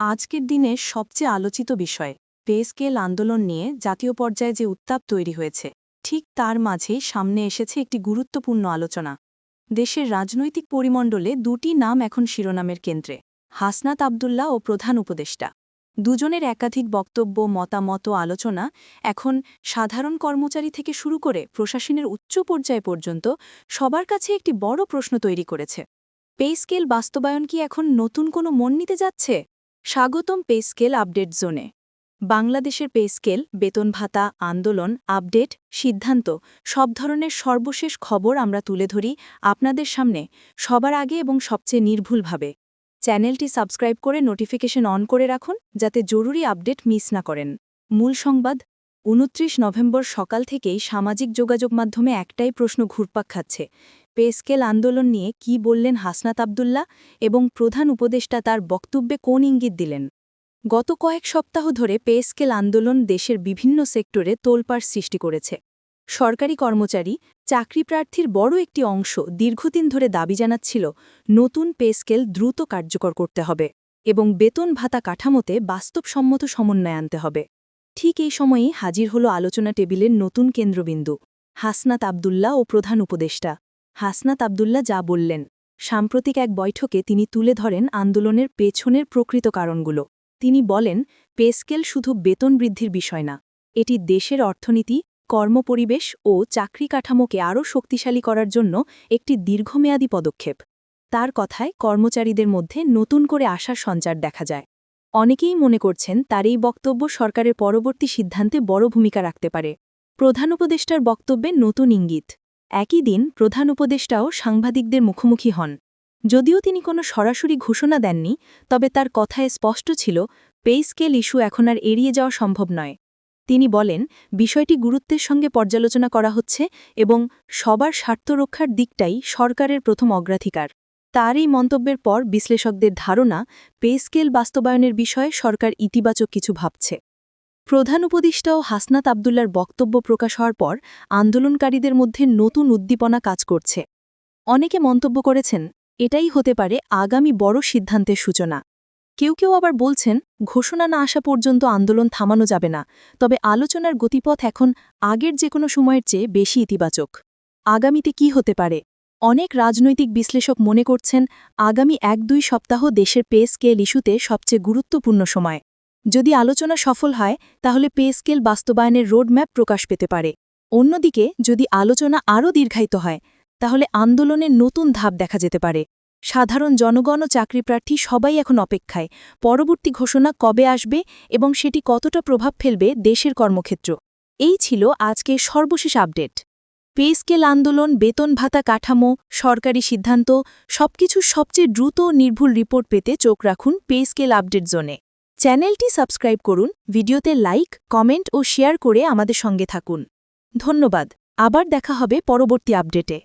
আজকের দিনের সবচেয়ে আলোচিত বিষয় পে স্কেল আন্দোলন নিয়ে জাতীয় পর্যায়ে যে উত্তাপ তৈরি হয়েছে ঠিক তার মাঝেই সামনে এসেছে একটি গুরুত্বপূর্ণ আলোচনা। দেশের রাজনৈতিক পরিমণ্ডলে দুটি নাম এখন শিরোনামের কেন্দ্রে, হাসনাত আবদুল্লাহ ও প্রধান উপদেষ্টা। দুজনের একাধিক বক্তব্য, মতামত ও আলোচনা এখন সাধারণ কর্মচারী থেকে শুরু করে প্রশাসনের উচ্চ পর্যায় পর্যন্ত সবার কাছে একটি বড় প্রশ্ন তৈরি করেছে। পে স্কেল বাস্তবায়ন কি এখন নতুন কোনো মন নিতে যাচ্ছে? স্বাগতম পে স্কেল আপডেট জোনে। বাংলাদেশের পে স্কেল, বেতন ভাতা, আন্দোলন, আপডেট, সিদ্ধান্ত সব ধরনের সর্বশেষ খবর আমরা তুলে ধরি আপনাদের সামনে সবার আগে এবং সবচেয়ে নির্ভুলভাবে। চ্যানেলটি সাবস্ক্রাইব করে নোটিফিকেশন অন করে রাখুন যাতে জরুরি আপডেট মিস না করেন। মূল সংবাদ: ২৯ নভেম্বর সকাল থেকেই সামাজিক যোগাযোগ মাধ্যমে একটাই প্রশ্ন ঘুরপাক খাচ্ছে, পে স্কেল আন্দোলন নিয়ে কী বললেন হাসনাত আবদুল্লাহ এবং প্রধান উপদেষ্টা তার বক্তব্যে কোন ইঙ্গিত দিলেন। গত কয়েক সপ্তাহ ধরে পে স্কেল আন্দোলন দেশের বিভিন্ন সেক্টরে তোলপাড় সৃষ্টি করেছে। সরকারি কর্মচারী, চাকরি প্রার্থীর বড় একটি অংশ দীর্ঘদিন ধরে দাবি জানাচ্ছিল নতুন পে স্কেল দ্রুত কার্যকর করতে হবে এবং বেতন ভাতা কাঠামোতে বাস্তবসম্মত সমন্বয় আনতে হবে। ঠিক এই সময়েই হাজির হল আলোচনা টেবিলের নতুন কেন্দ্রবিন্দু, হাসনাত আবদুল্লাহ ও প্রধান উপদেষ্টা। হাসনাত আবদুল্লাহ যা বললেন, সাম্প্রতিক এক বৈঠকে তিনি তুলে ধরেন আন্দোলনের পেছনের প্রকৃত কারণগুলো। তিনি বলেন, পে স্কেল শুধু বেতন বৃদ্ধির বিষয় না, এটি দেশের অর্থনীতি, কর্মপরিবেশ ও চাকরি কাঠামোকে আরও শক্তিশালী করার জন্য একটি দীর্ঘমেয়াদী পদক্ষেপ। তার কথায় কর্মচারীদের মধ্যে নতুন করে আশার সঞ্চার দেখা যায়। অনেকেই মনে করছেন তার এই বক্তব্য সরকারের পরবর্তী সিদ্ধান্তে বড় ভূমিকা রাখতে পারে। প্রধান উপদেষ্টার বক্তব্যে নতুন ইঙ্গিত। একই দিন প্রধান উপদেষ্টাও সাংবাদিকদের মুখোমুখি হন। যদিও তিনি কোনো সরাসরি ঘোষণা দেননি, তবে তার কথায় স্পষ্ট ছিল পে স্কেল ইস্যু এখন আর এড়িয়ে যাওয়া সম্ভব নয়। তিনি বলেন, বিষয়টি গুরুত্বের সঙ্গে পর্যালোচনা করা হচ্ছে এবং সবার স্বার্থ রক্ষার দিকটাই সরকারের প্রথম অগ্রাধিকার। তার এই মন্তব্যের পর বিশ্লেষকদের ধারণা, পে স্কেল বাস্তবায়নের বিষয়ে সরকার ইতিবাচক কিছু ভাবছে। প্রধান উপদেষ্টা ও হাসনাত আবদুল্লার বক্তব্য প্রকাশ হওয়ার পর আন্দোলনকারীদের মধ্যে নতুন উদ্দীপনা কাজ করছে। অনেকে মন্তব্য করেছেন, এটাই হতে পারে আগামী বড় সিদ্ধান্তের সূচনা। কেউ কেউ আবার বলছেন, ঘোষণা না আসা পর্যন্ত আন্দোলন থামানো যাবে না, তবে আলোচনার গতিপথ এখন আগের যে কোনো সময়ের চেয়ে বেশি ইতিবাচক। আগামীতে কি হতে পারে? অনেক রাজনৈতিক বিশ্লেষক মনে করছেন, আগামী ১-২ সপ্তাহ দেশের পে স্কেল ইস্যুতে সবচেয়ে গুরুত্বপূর্ণ সময়। যদি আলোচনা সফল হয় তাহলে পে স্কেল বাস্তবায়নের রোডম্যাপ প্রকাশ পেতে পারে। অন্যদিকে যদি আলোচনা আরও দীর্ঘায়িত হয় তাহলে আন্দোলনের নতুন ধাপ দেখা যেতে পারে। সাধারণ জনগণ ও চাকরিপ্রার্থী সবাই এখন অপেক্ষায় পরবর্তী ঘোষণা কবে আসবে এবং সেটি কতটা প্রভাব ফেলবে দেশের কর্মক্ষেত্র। এই ছিল আজকের সর্বশেষ আপডেট। পে স্কেল আন্দোলন, বেতন ভাতা কাঠামো, সরকারি সিদ্ধান্ত সবকিছুর সবচেয়ে দ্রুত ও নির্ভুল রিপোর্ট পেতে চোখ রাখুন পে স্কেল আপডেট জোনে। চ্যানেলটি সাবস্ক্রাইব করুন, ভিডিওতে লাইক, কমেন্ট ও শেয়ার করে আমাদের সঙ্গে থাকুন। ধন্যবাদ। আবার দেখা হবে পরবর্তী আপডেটে।